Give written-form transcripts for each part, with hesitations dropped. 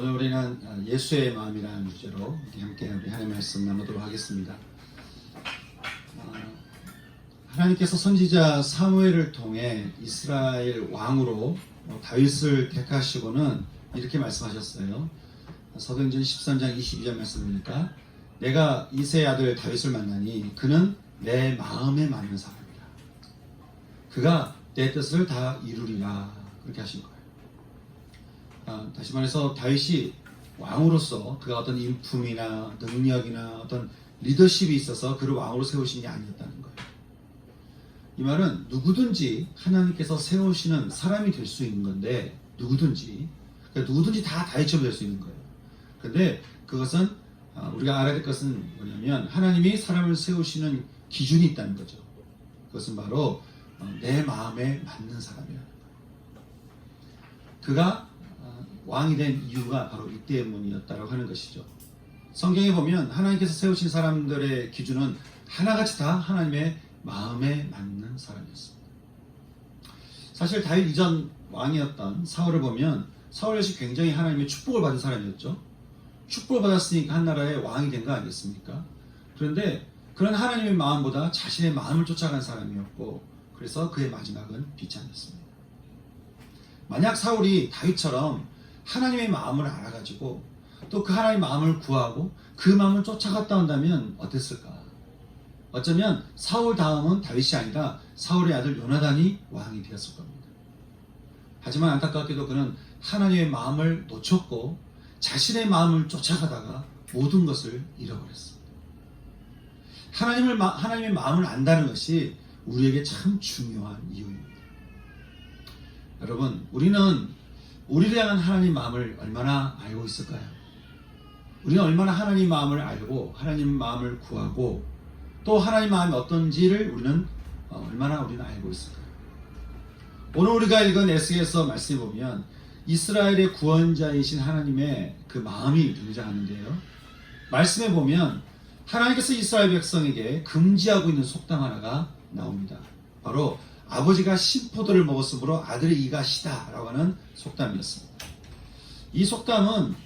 오늘 우리는 예수의 마음이라는 주제로 함께 우리 하나님의 말씀 나누도록 하겠습니다. 하나님께서 선지자 사무엘을 통해 이스라엘 왕으로 다윗을 택하시고는 이렇게 말씀하셨어요. 사도행전 13장 22절 말씀입니까? 내가 이새의 아들 다윗을 만나니 그는 내 마음에 맞는 사람이라. 그가 내 뜻을 다 이루리라. 그렇게 하신 거예요. 다시 말해서 다윗이 왕으로서 그가 어떤 인품이나 능력이나 어떤 리더십이 있어서 그를 왕으로 세우신 게 아니었다는 거예요. 이 말은 누구든지 하나님께서 세우시는 사람이 될 수 있는 건데 누구든지 다 다윗처럼 될 수 있는 거예요. 그런데 그것은 우리가 알아야 될 것은 뭐냐면 하나님이 사람을 세우시는 기준이 있다는 거죠. 그것은 바로 내 마음에 맞는 사람이라는 거예요. 그가 왕이 된 이유가 바로 이 때문이었다고 하는 것이죠. 성경에 보면 하나님께서 세우신 사람들의 기준은 하나같이 다 하나님의 마음에 맞는 사람이었습니다. 사실 다윗 이전 왕이었던 사울을 보면 사울 역시 굉장히 하나님의 축복을 받은 사람이었죠. 축복을 받았으니까 한 나라의 왕이 된 거 아니겠습니까? 그런데 그런 하나님의 마음보다 자신의 마음을 쫓아간 사람이었고 그래서 그의 마지막은 비참했습니다. 만약 사울이 다윗처럼 하나님의 마음을 알아가지고 또 그 하나님의 마음을 구하고 그 마음을 쫓아갔다 온다면 어땠을까? 어쩌면 사울 다음은 다윗이 아니라 사울의 아들 요나단이 왕이 되었을 겁니다. 하지만 안타깝게도 그는 하나님의 마음을 놓쳤고 자신의 마음을 쫓아가다가 모든 것을 잃어버렸습니다. 하나님의 마음을 안다는 것이 우리에게 참 중요한 이유입니다. 여러분, 우리는 우리를 향한 하나님의 마음을 얼마나 알고 있을까요? 우리는 얼마나 하나님의 마음을 알고 하나님의 마음을 구하고 또 하나님의 마음이 어떤지를 우리는 얼마나 알고 있을까요? 오늘 우리가 읽은 에스겔서 말씀에 보면 이스라엘의 구원자이신 하나님의 그 마음이 등장하는데요. 말씀에 보면 하나님께서 이스라엘 백성에게 금지하고 있는 속담 하나가 나옵니다. 바로 아버지가 신포도를 먹었으므로 아들의 이가 시다 라고 하는 속담이었습니다. 이 속담은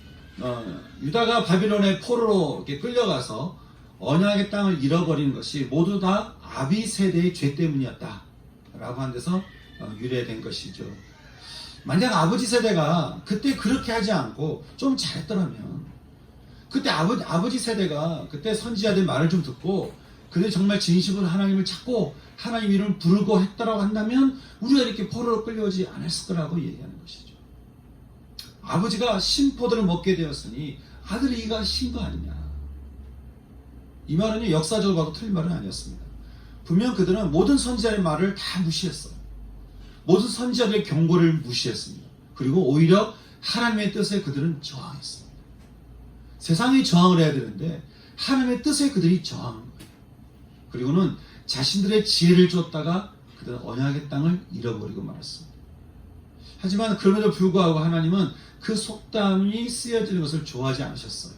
유다가 바빌론의 포로로 이렇게 끌려가서 언약의 땅을 잃어버리는 것이 모두 다 아비 세대의 죄 때문이었다 라고 하는 데서 유래된 것이죠. 만약 아버지 세대가 그때 그렇게 하지 않고 좀 잘했더라면 그때 아버지 세대가 그때 선지자들 말을 좀 듣고 그들 정말 진심으로 하나님을 찾고 하나님 이름을 부르고 했다라고 한다면 우리가 이렇게 포로로 끌려오지 않았을 거라고 얘기하는 것이죠. 아버지가 신포도를 먹게 되었으니 아들의 이가 신 거 아니냐. 이 말은 역사적으로 봐도 틀린 말은 아니었습니다. 분명 그들은 모든 선지자의 말을 다 무시했어요. 모든 선지자들의 경고를 무시했습니다. 그리고 오히려 하나님의 뜻에 그들은 저항했습니다. 세상이 저항을 해야 되는데 하나님의 뜻에 그들이 저항한 거예요. 그리고는 자신들의 지혜를 쫓다가 그들은 언약의 땅을 잃어버리고 말았습니다. 하지만 그럼에도 불구하고 하나님은 그 속담이 쓰여지는 것을 좋아하지 않으셨어요.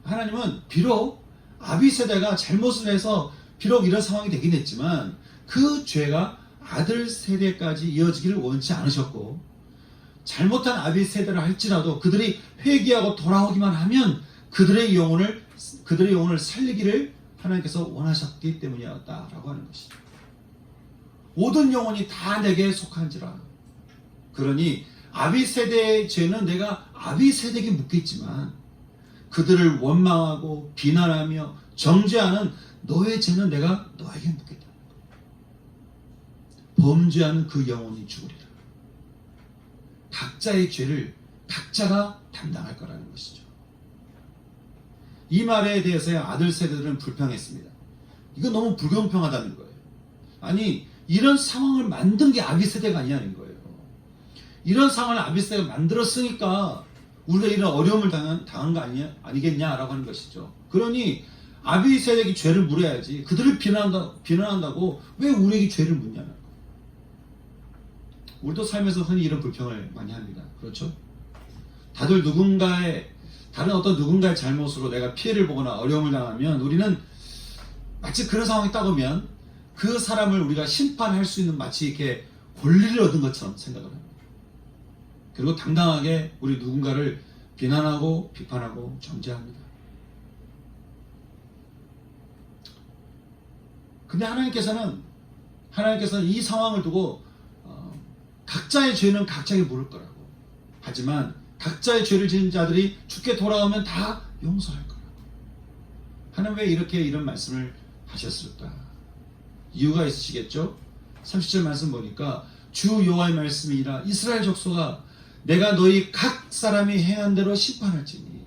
하나님은 비록 아비 세대가 잘못을 해서 비록 이런 상황이 되긴 했지만 그 죄가 아들 세대까지 이어지기를 원치 않으셨고 잘못한 아비 세대를 할지라도 그들이 회개하고 돌아오기만 하면 그들의 영혼을 살리기를 하나님께서 원하셨기 때문이었다라고 하는 것이죠. 모든 영혼이 다 내게 속한지라. 그러니 아비 세대의 죄는 내가 아비 세대에게 묻겠지만 그들을 원망하고 비난하며 정죄하는 너의 죄는 내가 너에게 묻겠다. 범죄하는 그 영혼이 죽으리라. 각자의 죄를 각자가 담당할 거라는 것이죠. 이 말에 대해서 아들 세대들은 불평했습니다. 이거 너무 불공평하다는 거예요. 아니 이런 상황을 만든 게 아비 세대가 아니냐는 거예요. 이런 상황을 아비 세대가 만들었으니까 우리가 이런 어려움을 당한 거 아니겠냐라고 하는 것이죠. 그러니 아비 세대에게 죄를 물어야지 그들을 비난한다고 왜 우리에게 죄를 묻냐는 거예요. 우리도 삶에서 흔히 이런 불평을 많이 합니다. 그렇죠? 다들 다른 어떤 누군가의 잘못으로 내가 피해를 보거나 어려움을 당하면 우리는 마치 그런 상황이 딱 오면 그 사람을 우리가 심판할 수 있는 마치 이렇게 권리를 얻은 것처럼 생각을 합니다. 그리고 당당하게 우리 누군가를 비난하고 비판하고 정죄합니다. 근데 하나님께서는 이 상황을 두고 각자의 죄는 각자에게 물을 거라고. 하지만 각자의 죄를 지은 자들이 주께 돌아오면 다 용서할 거라고. 하나님 왜 이렇게 이런 말씀을 하셨을까? 이유가 있으시겠죠? 30절 말씀 보니까 주 여호와의 말씀이라 이스라엘 족속아 내가 너희 각 사람이 행한 대로 심판할지니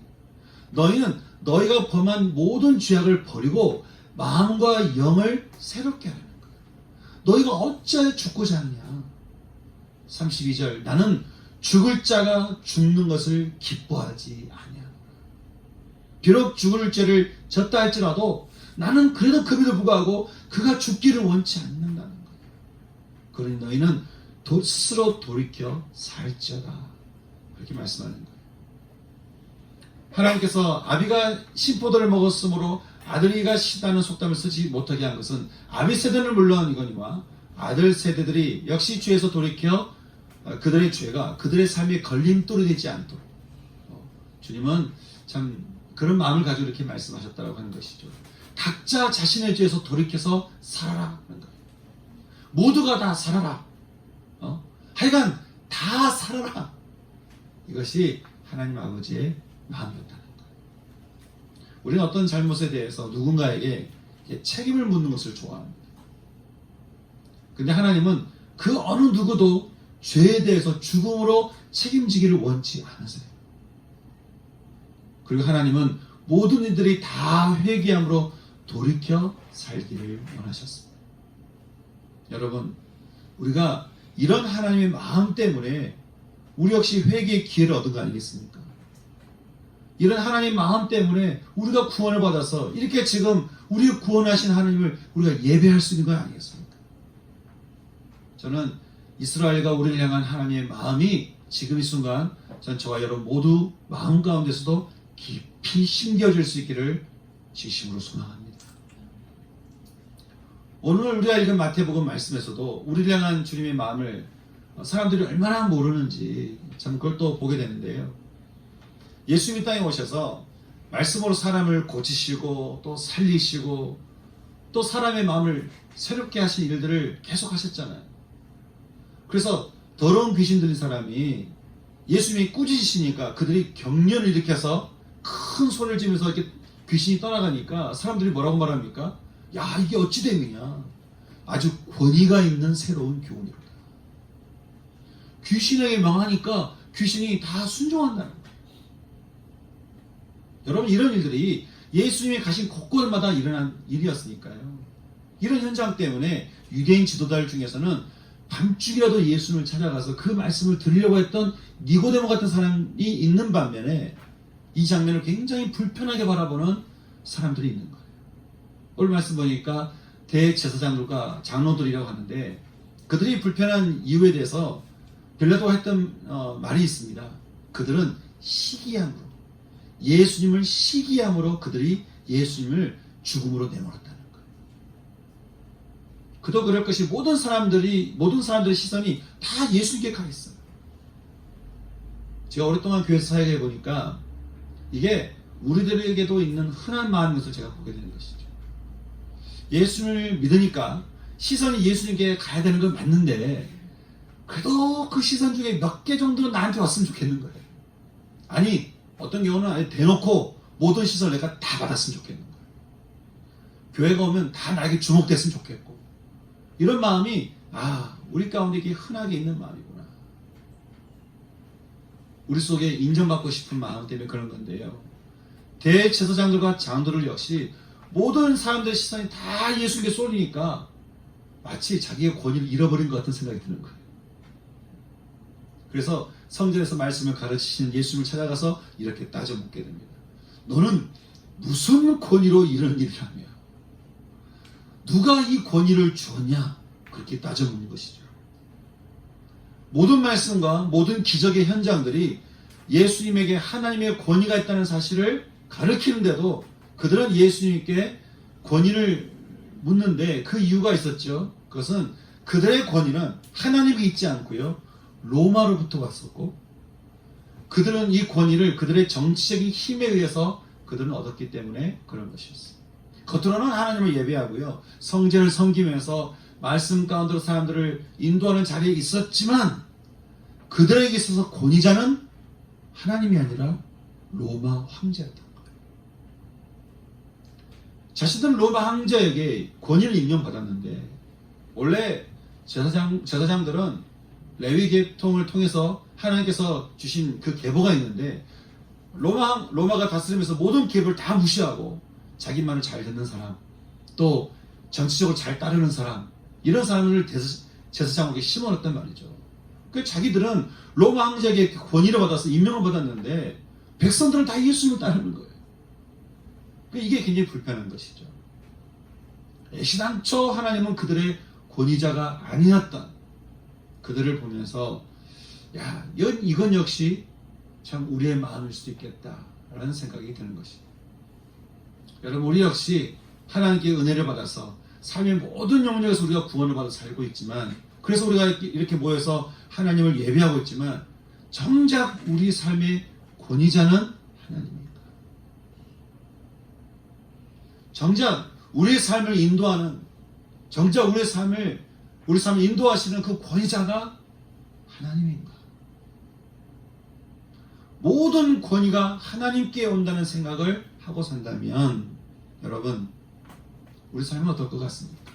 너희는 너희가 범한 모든 죄악을 버리고 마음과 영을 새롭게 하라는 거야. 너희가 어찌하여 죽고자 하느냐. 32절 나는 죽을 자가 죽는 것을 기뻐하지 아니하노라. 비록 죽을 죄를 졌다 할지라도 나는 그래도 그에도 불구하고 그가 죽기를 원치 않는다는 거예요. 그러니 너희는 스스로 돌이켜 살지어다. 그렇게 말씀하는 거예요. 하나님께서 아비가 신포도를 먹었으므로 아들이가 시다는 속담을 쓰지 못하게 한 것은 아비 세대는 물론 이거니와 아들 세대들이 역시 죄에서 돌이켜 그들의 죄가 그들의 삶에 걸림돌이 되지 않도록 주님은 참 그런 마음을 가지고 이렇게 말씀하셨다고 하는 것이죠. 각자 자신의 죄에서 돌이켜서 살아라 하는 거예요. 모두가 다 살아라. 하여간 다 살아라. 이것이 하나님 아버지의 마음이었다는 거예요. 우리는 어떤 잘못에 대해서 누군가에게 책임을 묻는 것을 좋아합니다. 근데 하나님은 그 어느 누구도 죄에 대해서 죽음으로 책임지기를 원치 않으세요. 그리고 하나님은 모든 이들이 다 회개함으로 돌이켜 살기를 원하셨습니다. 여러분, 우리가 이런 하나님의 마음 때문에 우리 역시 회개의 기회를 얻은 거 아니겠습니까? 이런 하나님의 마음 때문에 우리가 구원을 받아서 이렇게 지금 우리를 구원하신 하나님을 우리가 예배할 수 있는 거 아니겠습니까? 저는 이스라엘과 우리를 향한 하나님의 마음이 지금 이 순간 전 저와 여러분 모두 마음 가운데서도 깊이 심겨질 수 있기를 진심으로 소망합니다. 오늘 우리가 읽은 마태복음 말씀에서도 우리를 향한 주님의 마음을 사람들이 얼마나 모르는지 참 그걸 또 보게 되는데요. 예수님이 땅에 오셔서 말씀으로 사람을 고치시고 또 살리시고 또 사람의 마음을 새롭게 하신 일들을 계속 하셨잖아요. 그래서 더러운 귀신 들린 사람이 예수님이 꾸짖으시니까 그들이 경련을 일으켜서 큰 소리를 지면서 이렇게 귀신이 떠나가니까 사람들이 뭐라고 말합니까? 야, 이게 어찌 됨이냐. 아주 권위가 있는 새로운 교훈이로다. 귀신에게 명하니까 귀신이 다 순종한다는 거예요. 여러분, 이런 일들이 예수님이 가신 곳곳마다 일어난 일이었으니까요. 이런 현장 때문에 유대인 지도자들 중에서는 밤중이라도 예수님을 찾아가서 그 말씀을 들으려고 했던 니고데모 같은 사람이 있는 반면에 이 장면을 굉장히 불편하게 바라보는 사람들이 있는 거예요. 오늘 말씀 보니까 대제사장들과 장로들이라고 하는데 그들이 불편한 이유에 대해서 빌라도가 했던 말이 있습니다. 그들은 시기함으로 예수님을 시기함으로 그들이 예수님을 죽음으로 내몰았다는 거예요. 그도 그럴 것이 모든 사람들의 시선이 다 예수님께 가 있어요. 제가 오랫동안 교회에서 사역해 보니까 이게 우리들에게도 있는 흔한 마음인 것을 제가 보게 되는 것이죠. 예수님을 믿으니까 시선이 예수님께 가야 되는 건 맞는데 그래도 그 시선 중에 몇 개 정도는 나한테 왔으면 좋겠는 거예요. 아니 어떤 경우는 아예 대놓고 모든 시선을 내가 다 받았으면 좋겠는 거예요. 교회가 오면 다 나에게 주목됐으면 좋겠고 이런 마음이 우리 가운데 이게 흔하게 있는 마음이구나. 우리 속에 인정받고 싶은 마음 때문에 그런 건데요. 대제사장들과 장로들 역시 모든 사람들의 시선이 다 예수님께 쏠리니까 마치 자기의 권위를 잃어버린 것 같은 생각이 드는 거예요. 그래서 성전에서 말씀을 가르치시는 예수님을 찾아가서 이렇게 따져 묻게 됩니다. 너는 무슨 권위로 이런 일을 하며 누가 이 권위를 주었냐? 그렇게 따져 묻는 것이죠. 모든 말씀과 모든 기적의 현장들이 예수님에게 하나님의 권위가 있다는 사실을 가르치는데도 그들은 예수님께 권위를 묻는데 그 이유가 있었죠. 그것은 그들의 권위는 하나님이 있지 않고요. 로마로부터 왔었고 그들은 이 권위를 그들의 정치적인 힘에 의해서 그들은 얻었기 때문에 그런 것이었어요. 겉으로는 하나님을 예배하고요, 성전을 섬기면서 말씀 가운데로 사람들을 인도하는 자리에 있었지만 그들에게 있어서 권위자는 하나님이 아니라 로마 황제였던 거예요. 자신들은 로마 황제에게 권위를 임명받았는데, 원래 제사장들은 레위 계통을 통해서 하나님께서 주신 그 계보가 있는데, 로마가 다스리면서 모든 계보를 다 무시하고 자기 말을 잘 듣는 사람, 또 정치적으로 잘 따르는 사람, 이런 사람을 제사장에게 심어놨단 말이죠. 그 자기들은 로마 황제에게 권위를 받아서 임명을 받았는데 백성들은 다 예수님을 따르는 거예요. 이게 굉장히 불편한 것이죠. 애시당초 하나님은 그들의 권위자가 아니었던 그들을 보면서, 야, 이건 역시 참 우리의 마음일 수도 있겠다라는 생각이 드는 것입니다. 여러분, 우리 역시 하나님께 은혜를 받아서 삶의 모든 영역에서 우리가 구원을 받아 살고 있지만, 그래서 우리가 이렇게 모여서 하나님을 예배하고 있지만, 정작 우리 삶의 권위자는 하나님입니다. 정작 우리의 삶을 인도하는, 정작 우리 삶을 인도하시는 그 권위자가 하나님인가? 모든 권위가 하나님께 온다는 생각을 하고 산다면, 여러분, 우리 삶은 어떨 것 같습니까?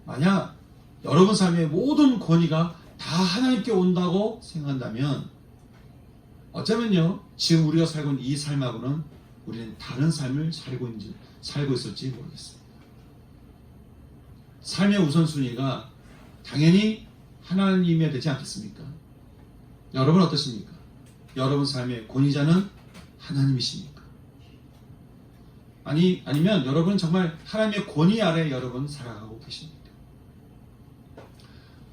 만약 여러분 삶의 모든 권위가 다 하나님께 온다고 생각한다면, 어쩌면요, 지금 우리가 살고 있는 이 삶하고는 우리는 다른 삶을 살고 있을지 모르겠습니다. 삶의 우선순위가 당연히 하나님이어야 되지 않겠습니까? 여러분 어떠십니까? 여러분 삶의 권위자는 하나님이십니까? 아니면 여러분 정말 하나님의 권위 아래 여러분 살아가고 계십니까?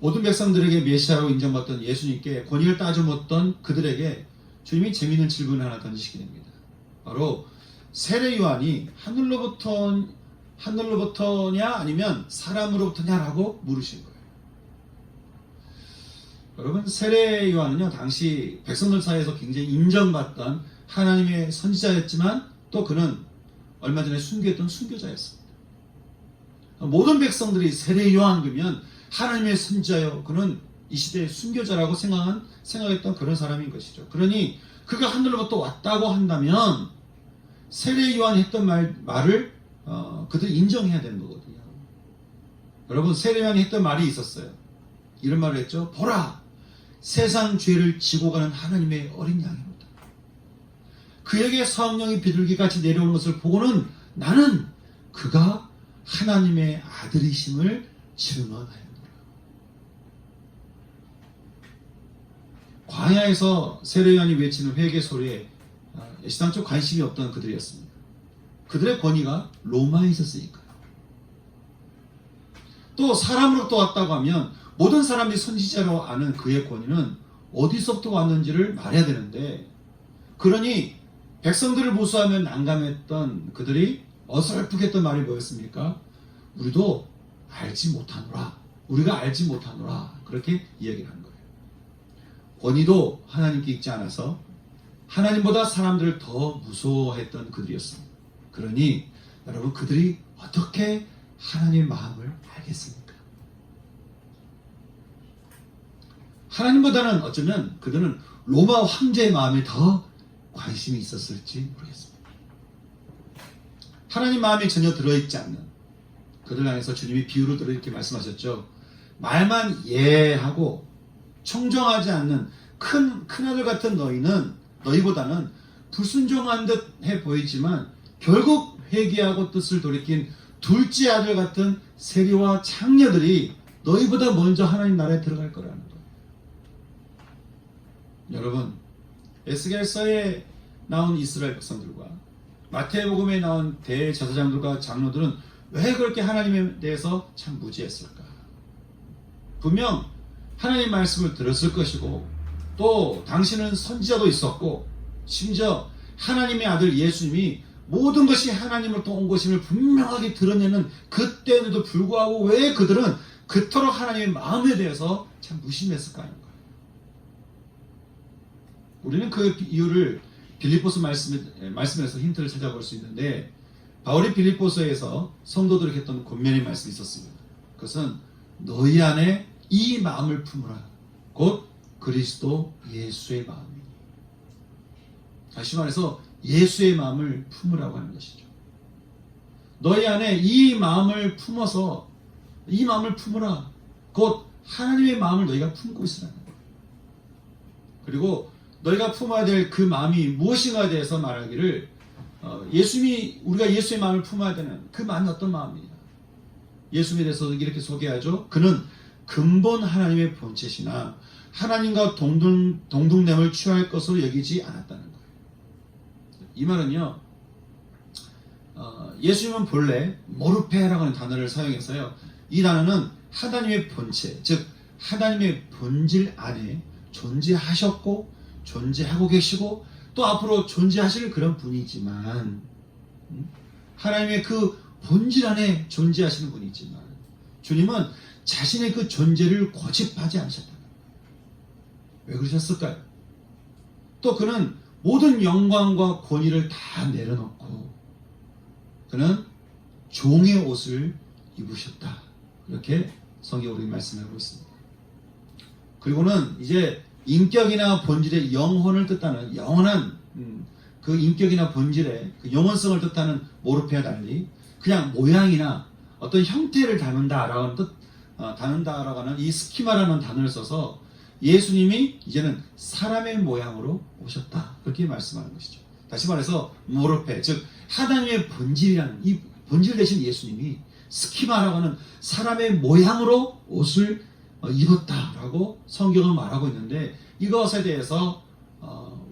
모든 백성들에게 메시아라고 인정받던 예수님께 권위를 따져 묻던 그들에게 주님이 재미있는 질문을 하나 던지시게 됩니다. 바로 세례 요한이 하늘로부터냐 아니면 사람으로부터냐라고 물으신 거예요. 여러분, 세례 요한은요, 당시 백성들 사이에서 굉장히 인정받던 하나님의 선지자였지만 또 그는 얼마 전에 순교했던 순교자였습니다. 모든 백성들이 세례 요한 그러면 하나님의 선지자요, 그는 이 시대의 순교자라고 생각했던 그런 사람인 것이죠. 그러니 그가 하늘로부터 왔다고 한다면 세례 요한이 했던 말을 그들이 인정해야 되는 거거든요. 여러분, 세례 요한이 했던 말이 있었어요. 이런 말을 했죠. 보라, 세상 죄를 지고 가는 하나님의 어린 양이로다. 그에게 성령이 비둘기같이 내려오는 것을 보고는 나는 그가 하나님의 아들이심을 증언하였노라. 광야에서 세례 요한이 외치는 회개 소리에 애시당초 관심이 없던 그들이었습니다. 그들의 권위가 로마에 있었으니까요. 또 사람으로부터 왔다고 하면 모든 사람들이 선지자로 아는 그의 권위는 어디서부터 왔는지를 말해야 되는데, 그러니 백성들을 무수하며 난감했던 그들이 어설프게 했던 말이 뭐였습니까? 우리가 알지 못하노라. 그렇게 이야기를 한 거예요. 권위도 하나님께 있지 않아서 하나님보다 사람들을 더 무서워했던 그들이었습니다. 그러니 여러분, 그들이 어떻게 하나님의 마음을 알겠습니까? 하나님보다는 어쩌면 그들은 로마 황제의 마음에 더 관심이 있었을지 모르겠습니다. 하나님 마음이 전혀 들어있지 않는 그들 향해서 주님이 비유를 들어 이렇게 말씀하셨죠. 말만 예하고 청정하지 않는 큰아들 같은 너희보다는 불순종한 듯 해 보이지만 결국 회개하고 뜻을 돌이킨 둘째 아들 같은 세리와 창녀들이 너희보다 먼저 하나님 나라에 들어갈 거라는 거예요. 여러분, 에스겔서에 나온 이스라엘 백성들과 마태복음에 나온 대제사장들과 장로들은 왜 그렇게 하나님에 대해서 참 무지했을까? 분명 하나님 말씀을 들었을 것이고, 또 당신은 선지자도 있었고, 심지어 하나님의 아들 예수님이 모든 것이 하나님으로부터 온 것임을 분명하게 드러내는 그때에도 불구하고 왜 그들은 그토록 하나님의 마음에 대해서 참 무심했을까 하는 거예요. 우리는 그 이유를 빌립보서 말씀에서 힌트를 찾아볼 수 있는데, 바울이 빌립보서에서 성도들에게 했던 권면의 말씀이 있었습니다. 그것은 너희 안에 이 마음을 품으라. 곧 그리스도 예수의 마음이니. 다시 말해서 예수의 마음을 품으라고 하는 것이죠. 너희 안에 이 마음을 품어서, 이 마음을 품으라. 곧 하나님의 마음을 너희가 품고 있으라는 거예요. 그리고 너희가 품어야 될 그 마음이 무엇인가에 대해서 말하기를, 우리가 예수의 마음을 품어야 되는 그 마음이 어떤 마음이냐. 예수님에 대해서 이렇게 소개하죠. 그는 근본 하나님의 본체시나 하나님과 동등됨을 취할 것으로 여기지 않았다는 거예요. 이 말은요, 예수님은 본래 모르페라고 하는 단어를 사용해서요, 이 단어는 하나님의 본체, 즉 하나님의 본질 안에 존재하셨고 존재하고 계시고 또 앞으로 존재하실 그런 분이지만, 하나님의 그 본질 안에 존재하시는 분이지만 주님은 자신의 그 존재를 고집하지 않으셨다. 왜 그러셨을까요? 또 그는 모든 영광과 권위를 다 내려놓고 그는 종의 옷을 입으셨다. 이렇게 성경으로 말씀하고 있습니다. 그리고는 이제 인격이나 본질의 영혼을 뜻하는 영원한 그 인격이나 본질의 그 영원성을 뜻하는 모르페와 달리 그냥 모양이나 어떤 형태를 닮는다라고 하는 이 스키마라는 단어를 써서 예수님이 이제는 사람의 모양으로 오셨다. 그렇게 말씀하는 것이죠. 다시 말해서 모르페, 즉 하나님의 본질이라는 이 본질 대신 예수님이 스키마라고 하는 사람의 모양으로 옷을 입었다라고 성경은 말하고 있는데, 이것에 대해서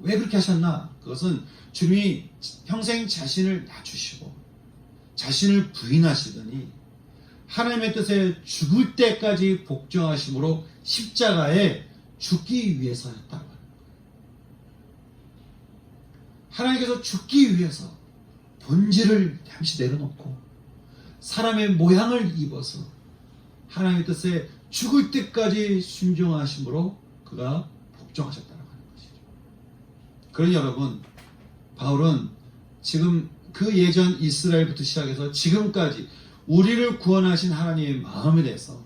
왜 그렇게 하셨나? 그것은 주님이 평생 자신을 낮추시고 자신을 부인하시더니 하나님의 뜻에 죽을 때까지 복종하심으로 십자가에 죽기 위해서였다고 합니다. 하나님께서 죽기 위해서 본질을 잠시 내려놓고 사람의 모양을 입어서 하나님의 뜻에 죽을 때까지 순종하심으로 그가 복종하셨다고 하는 것이죠. 그러니 여러분, 바울은 지금 그 예전 이스라엘부터 시작해서 지금까지 우리를 구원하신 하나님의 마음에 대해서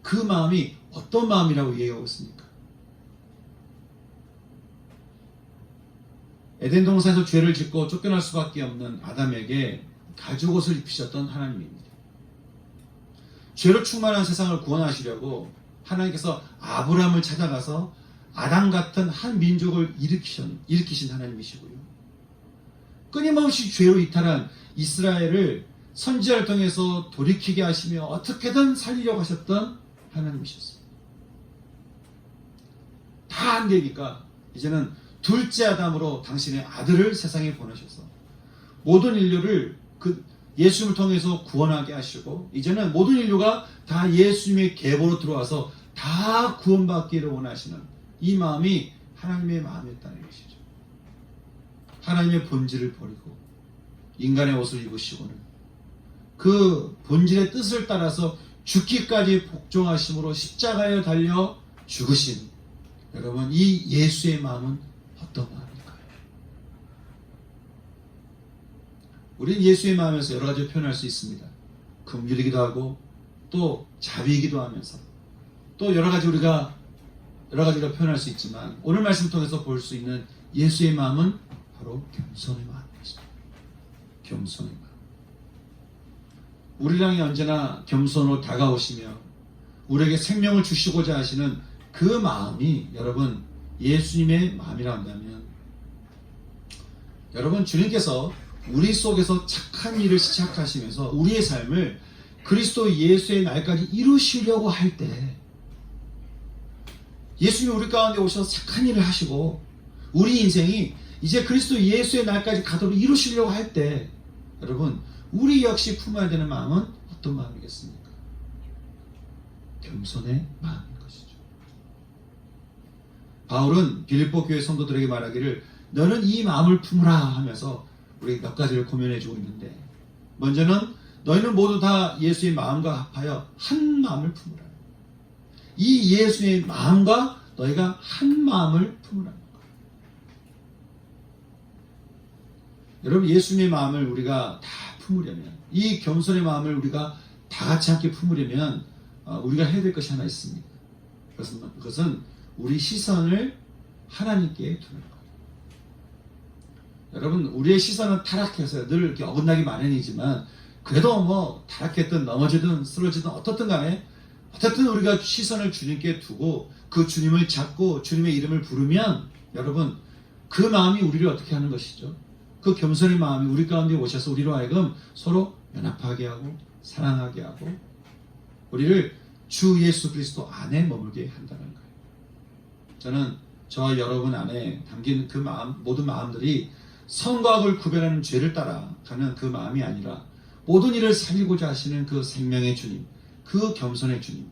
그 마음이 어떤 마음이라고 얘기하고 있습니까? 에덴 동산에서 죄를 짓고 쫓겨날 수밖에 없는 아담에게 가죽옷을 입히셨던 하나님입니다. 죄로 충만한 세상을 구원하시려고 하나님께서 아브라함을 찾아가서 아담 같은 한 민족을 일으키신 하나님이시고요. 끊임없이 죄로 이탈한 이스라엘을 선지자를 통해서 돌이키게 하시며 어떻게든 살리려고 하셨던 하나님이셨어요. 다 안 되니까 이제는 둘째 아담으로 당신의 아들을 세상에 보내셔서 모든 인류를 그 예수님을 통해서 구원하게 하시고, 이제는 모든 인류가 다 예수님의 계보로 들어와서 다 구원받기를 원하시는 이 마음이 하나님의 마음이었다는 것이죠. 하나님의 본질을 버리고 인간의 옷을 입으시고는 그 본질의 뜻을 따라서 죽기까지 복종하심으로 십자가에 달려 죽으신, 여러분, 이 예수의 마음은 어떤 마음일까요? 우리는 예수의 마음에서 여러 가지 표현할 수 있습니다. 긍휼이기도 하고 또 자비이기도 하면서 또 여러 가지가 표현할 수 있지만, 오늘 말씀을 통해서 볼 수 있는 예수의 마음은 바로 겸손의 마음입니다. 겸손의 마음. 우리를 향해 언제나 겸손으로 다가오시며 우리에게 생명을 주시고자 하시는 그 마음이 여러분 예수님의 마음이라 한다면, 여러분, 주님께서 우리 속에서 착한 일을 시작하시면서 우리의 삶을 그리스도 예수의 날까지 이루시려고 할 때, 예수님이 우리 가운데 오셔서 착한 일을 하시고 우리 인생이 이제 그리스도 예수의 날까지 가도록 이루시려고 할 때, 여러분, 우리 역시 품어야 되는 마음은 어떤 마음이겠습니까? 겸손의 마음인 것이죠. 바울은 빌립보 교회 성도들에게 말하기를 너는 이 마음을 품으라 하면서 우리 몇 가지를 고면해 주고 있는데, 먼저는 너희는 모두 다 예수의 마음과 합하여 한 마음을 품으라. 이 예수의 마음과 너희가 한 마음을 품으라는 거예요. 여러분, 예수님의 마음을 우리가 다 품으려면, 이 겸손의 마음을 우리가 다 같이 함께 품으려면 우리가 해야 될 것이 하나 있습니다. 그것은 우리 시선을 하나님께 두는 거예요. 여러분, 우리의 시선은 타락해서 늘 이렇게 어긋나기 마련이지만, 그래도 뭐 타락했든 넘어지든 쓰러지든 어떻든 간에 어쨌든 우리가 시선을 주님께 두고 그 주님을 잡고 주님의 이름을 부르면, 여러분, 그 마음이 우리를 어떻게 하는 것이죠? 그 겸손의 마음이 우리 가운데 오셔서 우리로 하여금 서로 연합하게 하고 사랑하게 하고 우리를 주 예수 그리스도 안에 머물게 한다는 거예요. 저는 저와 여러분 안에 담긴 그 마음, 모든 마음들이 선과 악을 구별하는 죄를 따라가는 그 마음이 아니라 모든 일을 살리고자 하시는 그 생명의 주님, 그 겸손의 주님,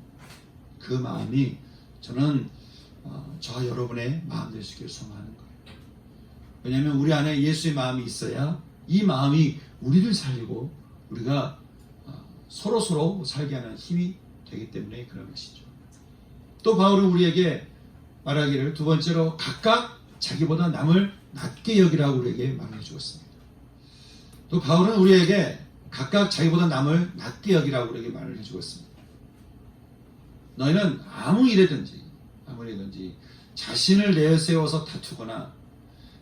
그 마음이 저는 저와 여러분의 마음 될 수 있기를 소망하는 거예요. 왜냐하면 우리 안에 예수의 마음이 있어야 이 마음이 우리를 살리고 우리가 서로 살게 하는 힘이 되기 때문에 그런 것이죠. 또 바울은 우리에게 말하기를 두 번째로 각각 자기보다 남을 낮게 여기라고 우리에게 말해 주었습니다. 또 바울은 우리에게 각각 자기보다 남을 낮게 여기라고 우리에게 말을 해주고 있습니다. 너희는 아무 일이든지 자신을 내세워서 다투거나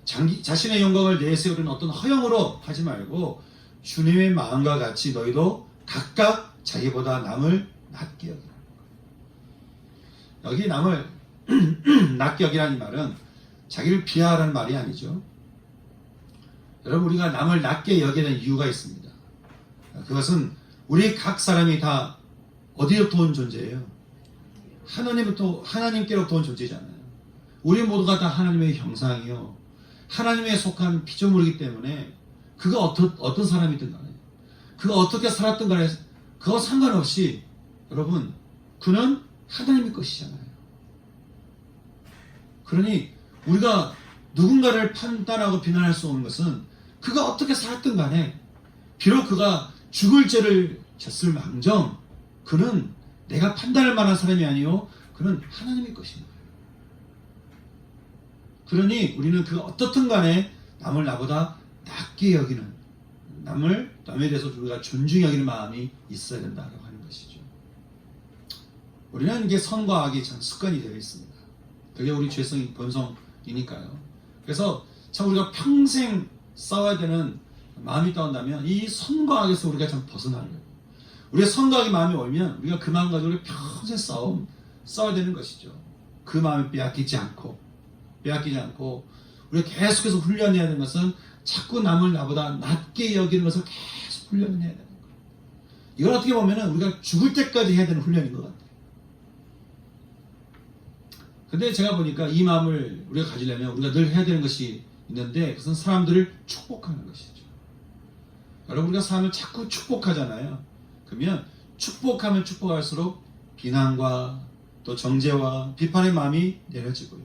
자신의 영광을 내세우는 어떤 허영으로 하지 말고 주님의 마음과 같이 너희도 각각 자기보다 남을 낮게 여기라. 여기 남을 낮게 여기라는 말은 자기를 비하하라는 말이 아니죠. 여러분, 우리가 남을 낮게 여기는 이유가 있습니다. 그것은 우리 각 사람이 다 어디로부터 온 존재예요? 하나님께로부터 온 존재잖아요. 우리 모두가 다 하나님의 형상이요, 하나님에 속한 피조물이기 때문에 그가 어떤 사람이든 간에 그가 어떻게 살았든 간에 그거 상관없이 여러분, 그는 하나님의 것이잖아요. 그러니 우리가 누군가를 판단하고 비난할 수 없는 것은 그가 어떻게 살았든 간에 비록 그가 죽을 죄를 졌을 망정 그는 내가 판단할 만한 사람이 아니요, 그는 하나님의 것입니다. 그러니 우리는 그 어떻든 간에 남을 나보다 낮게 여기는, 남에 대해서 우리가 존중히 여기는 마음이 있어야 된다고 하는 것이죠. 우리는 이게 선과 악이 참 습관이 되어 있습니다. 그게 우리 죄성이 본성이니까요. 그래서 참 우리가 평생 싸워야 되는 마음이 떠온다면 이 선과 악에서 우리가 참 벗어나려고, 우리의 선과 악의 마음이 오면 우리가 그 마음 가지고 평생 싸워야 되는 것이죠. 그 마음을 빼앗기지 않고 우리가 계속해서 훈련해야 되는 것은 자꾸 남을 나보다 낮게 여기는 것을 계속 훈련해야 되는 거예요. 이걸 어떻게 보면 우리가 죽을 때까지 해야 되는 훈련인 것 같아요. 근데 제가 보니까 이 마음을 우리가 가지려면 우리가 늘 해야 되는 것이 있는데, 그것은 사람들을 축복하는 것이죠. 여러분, 우리가 사람을 자꾸 축복하잖아요. 그러면 축복하면 축복할수록 비난과 또 정죄와 비판의 마음이 내려지고요,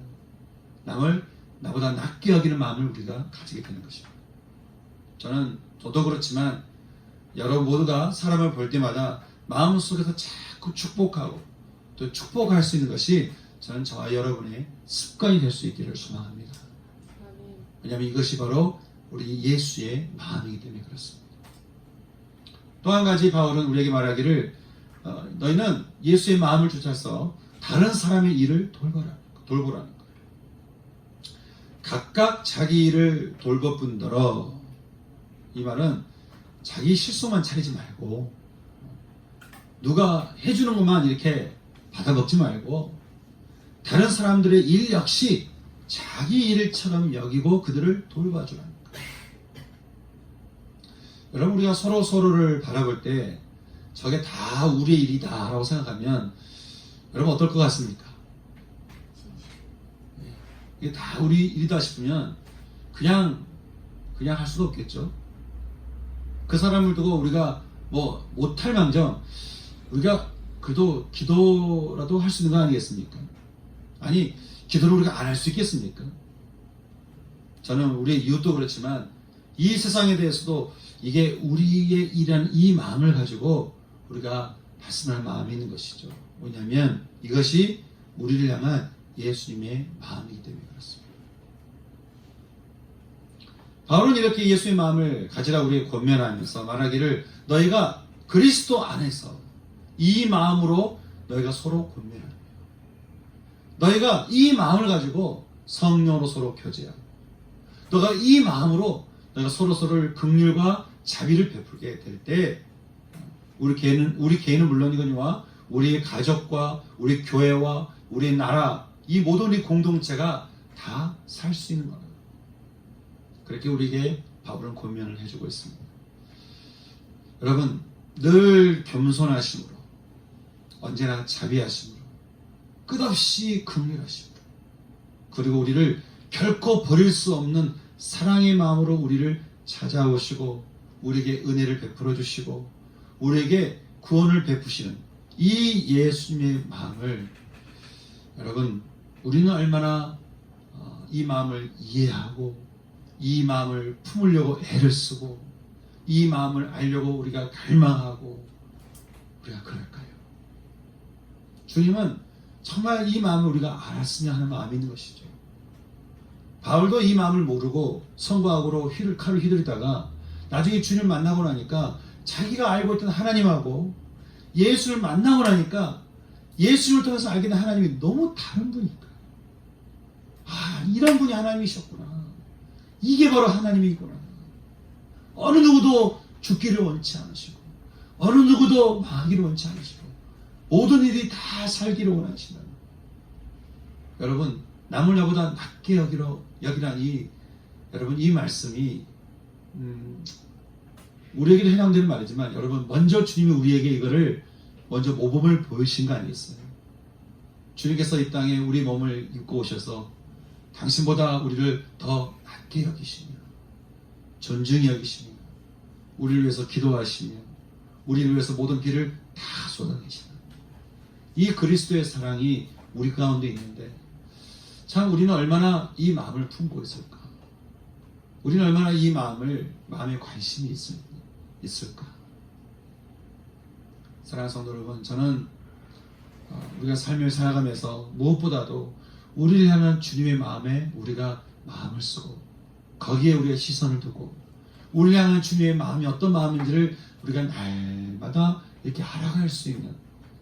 남을 나보다 낮게 여기는 마음을 우리가 가지게 되는 것입니다. 저도 그렇지만 여러분 모두가 사람을 볼 때마다 마음속에서 자꾸 축복하고 또 축복할 수 있는 것이 저는 저와 여러분의 습관이 될 수 있기를 소망합니다. 왜냐하면 이것이 바로 우리 예수의 마음이기 때문에 그렇습니다. 또 한 가지 바울은 우리에게 말하기를 너희는 예수의 마음을 쫓아서 다른 사람의 일을 돌보라는 거예요. 각각 자기 일을 돌보뿐더러, 이 말은 자기 실수만 차리지 말고 누가 해주는 것만 이렇게 받아먹지 말고 다른 사람들의 일 역시 자기 일처럼 여기고 그들을 돌봐주라는 거예요. 여러분, 우리가 서로를 바라볼 때 저게 다 우리의 일이다 라고 생각하면 여러분 어떨 것 같습니까? 이게 다 우리 일이다 싶으면 그냥 할 수가 없겠죠. 그 사람을 두고 우리가 뭐 못할 망정 우리가 그래도 기도라도 할 수 있는 거 아니겠습니까? 아니, 기도를 우리가 안 할 수 있겠습니까? 저는 우리의 이웃도 그렇지만 이 세상에 대해서도 이게 우리의 일이라는 이 마음을 가지고 우리가 말씀할 마음이 있는 것이죠. 왜냐하면 이것이 우리를 향한 예수님의 마음이기 때문에 그렇습니다. 바울은 이렇게 예수의 마음을 가지라 우리에게 권면하면서 말하기를 너희가 그리스도 안에서 이 마음으로 너희가 서로 권면하며 너희가 이 마음을 가지고 성령으로 서로 교제하고 너가 이 마음으로 너희가 서로서로를 긍휼과 자비를 베풀게 될 때 우리 개인은 물론이거니와 우리의 가족과 우리 교회와 우리 나라 이 모든 우리 공동체가 다 살 수 있는 거다. 그렇게 우리에게 바울은 권면을 해주고 있습니다. 여러분 늘 겸손하심으로 언제나 자비하심으로 끝없이 긍휼하심으로 그리고 우리를 결코 버릴 수 없는 사랑의 마음으로 우리를 찾아오시고 우리에게 은혜를 베풀어 주시고 우리에게 구원을 베푸시는 이 예수님의 마음을 여러분 우리는 얼마나 이 마음을 이해하고 이 마음을 품으려고 애를 쓰고 이 마음을 알려고 우리가 갈망하고 우리가 그럴까요? 주님은 정말 이 마음을 우리가 알았으면 하는 마음이 있는 것이죠. 바울도 이 마음을 모르고 성곽으로 칼을 휘두르다가 나중에 주님을 만나고 나니까 자기가 알고 있던 하나님하고 예수를 만나고 나니까 예수를 통해서 알게 된 하나님이 너무 다른 분이니까 이런 분이 하나님이셨구나. 이게 바로 하나님이구나. 어느 누구도 죽기를 원치 않으시고 어느 누구도 망하기를 원치 않으시고 모든 일이 다 살기를 원하신다. 여러분 남을 나보다 낮게 여기라니 여러분 이 말씀이 우리에게도 해당되는 말이지만 여러분 먼저 주님이 우리에게 이거를 먼저 모범을 보이신 거 아니겠어요? 주님께서 이 땅에 우리 몸을 입고 오셔서 당신보다 우리를 더 낮게 여기시며 존중히 여기시며 우리를 위해서 기도하시며 우리를 위해서 모든 길을 다 쏟아내시는 이 그리스도의 사랑이 우리 가운데 있는데 참 우리는 얼마나 이 마음을 품고 있을까? 우리는 얼마나 이 마음에 관심이 있을까? 사랑하는 성도 여러분, 저는 우리가 삶을 살아가면서 무엇보다도 우리를 향한 주님의 마음에 우리가 마음을 쓰고 거기에 우리가 시선을 두고 우리를 향한 주님의 마음이 어떤 마음인지를 우리가 날마다 이렇게 알아갈 수 있는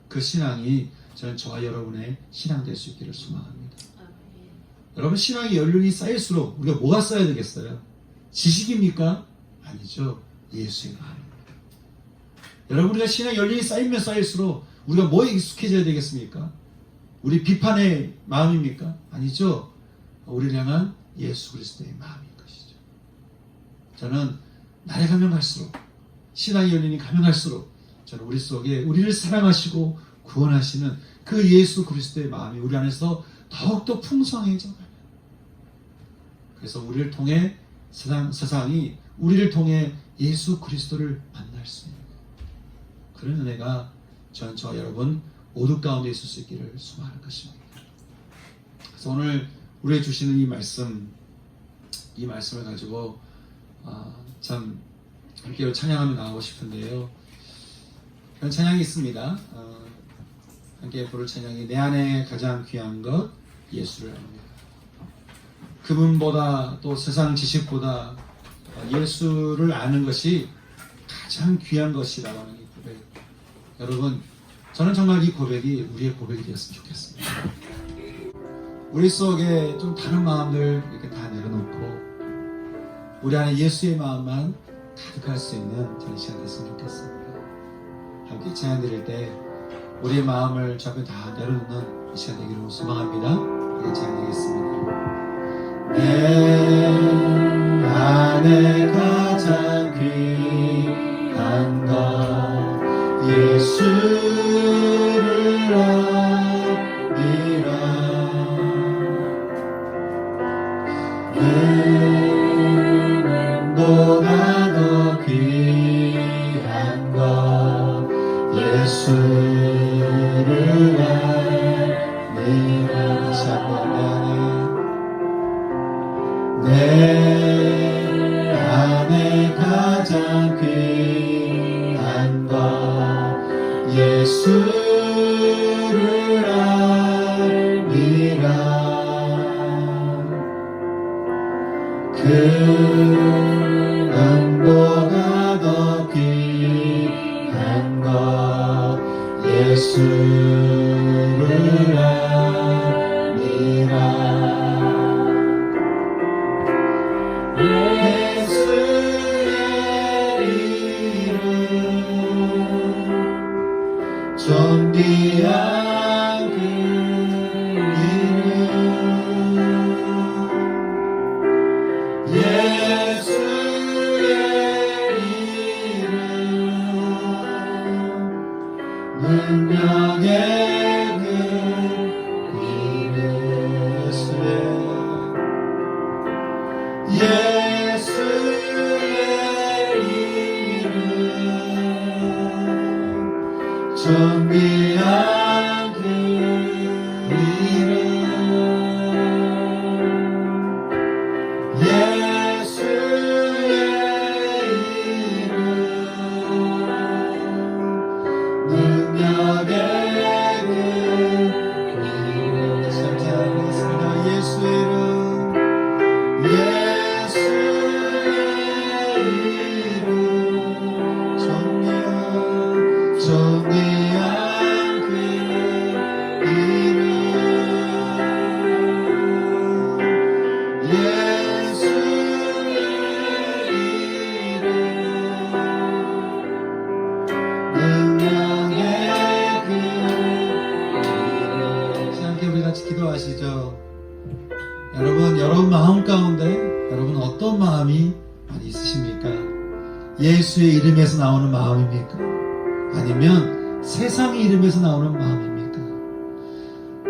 그 신앙이 저는 저와 여러분의 신앙 될 수 있기를 소망합니다. 여러분 신앙의 연륜이 쌓일수록 우리가 뭐가 쌓여야 되겠어요? 지식입니까? 아니죠. 예수의 마음입니다. 여러분 우리가 신앙의 연륜이 쌓이면 쌓일수록 우리가 뭐에 익숙해져야 되겠습니까? 우리 비판의 마음입니까? 아니죠. 우리를 향한 예수 그리스도의 마음인 것이죠. 저는 날에 가면 갈수록 신앙의 연륜이 가면 갈수록 저는 우리 속에 우리를 사랑하시고 구원하시는 그 예수 그리스도의 마음이 우리 안에서 더욱더 풍성해져 가요. 그래서 우리를 통해 세상이 우리를 통해 예수 그리스도를 만날 수 있는 그런 은혜가 저와 여러분 모두 가운데 있을 수 있기를 소망하는 것입니다. 그래서 오늘 우리에게 주시는 이 말씀을 가지고 참 함께 찬양하며 나가고 싶은데요. 그런 찬양이 있습니다. 함께 부를 찬양이 내 안에 가장 귀한 것 예수를 압니다. 그분보다 또 세상 지식보다 예수를 아는 것이 가장 귀한 것이라고 하는 이 고백. 여러분 저는 정말 이 고백이 우리의 고백이 되었으면 좋겠습니다. 우리 속에 좀 다른 마음들 이렇게 다 내려놓고 우리 안에 예수의 마음만 가득할 수 있는 저는 시간 됐으면 좋겠습니다. 함께 찬양 드릴 때 우리의 마음을 저 앞에 다 내려놓는 이 시간 되기를 소망합니다. 함께 찬양 드리겠습니다. 내 안에 가장 귀한 것 예수를 아니라 은보다 더 귀한 것 예수를 아니라 다시 한번 내 안에 가장 귀한 것 예수를 알미라 은보다 더 귀한 것 예수를 아니라. 예수의 이름 존귀한 그 이름 예수의 이름 능력의 그 이름 예수의 이름 존귀한 그 이름 예수의 이름 능력의 그 이름 다시 한번 하겠습니다. 예수의 이름 예수의 이름 존귀한 그 이름 예수의 이름 능력의 그 이름. 함께 우리 같이 기도하시죠. 여러분 마음 가운데 여러분 어떤 마음이 많이 있으십니까? 예수의 이름에서 나오는 마음입니까? 아니면 세상의 이름에서 나오는 마음입니까?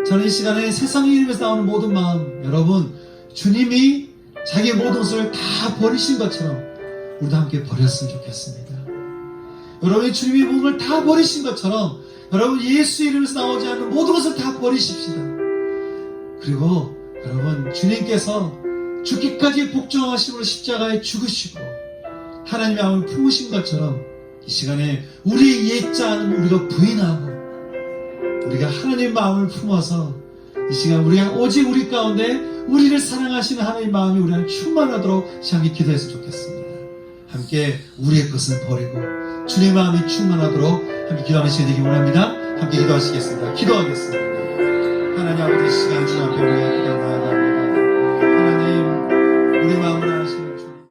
저는 이 시간에 세상의 이름에서 나오는 모든 마음, 여러분 주님이 자기의 모든 것을 다 버리신 것처럼 우리도 함께 버렸으면 좋겠습니다. 여러분이 주님이 모든 걸 다 버리신 것처럼 여러분 예수의 이름에서 나오지 않는 모든 것을 다 버리십시다. 그리고 여러분 주님께서 죽기까지 복종하심으로 십자가에 죽으시고 하나님의 마음을 품으신 것처럼 이 시간에 우리의 옛자는 우리가 부인하고 우리가 하나님의 마음을 품어서 이 시간 우리가 오직 우리 가운데 우리를 사랑하시는 하나님의 마음이 우리 안에 충만하도록 함께 기도했으면 좋겠습니다. 함께 우리의 것은 버리고 주님의 마음이 충만하도록 함께 기도하는 시간이 되기 원합니다. 함께 기도하시겠습니다. 기도하겠습니다. 하나님 아버지, 시간 주 앞에 우리가 기도하나이다.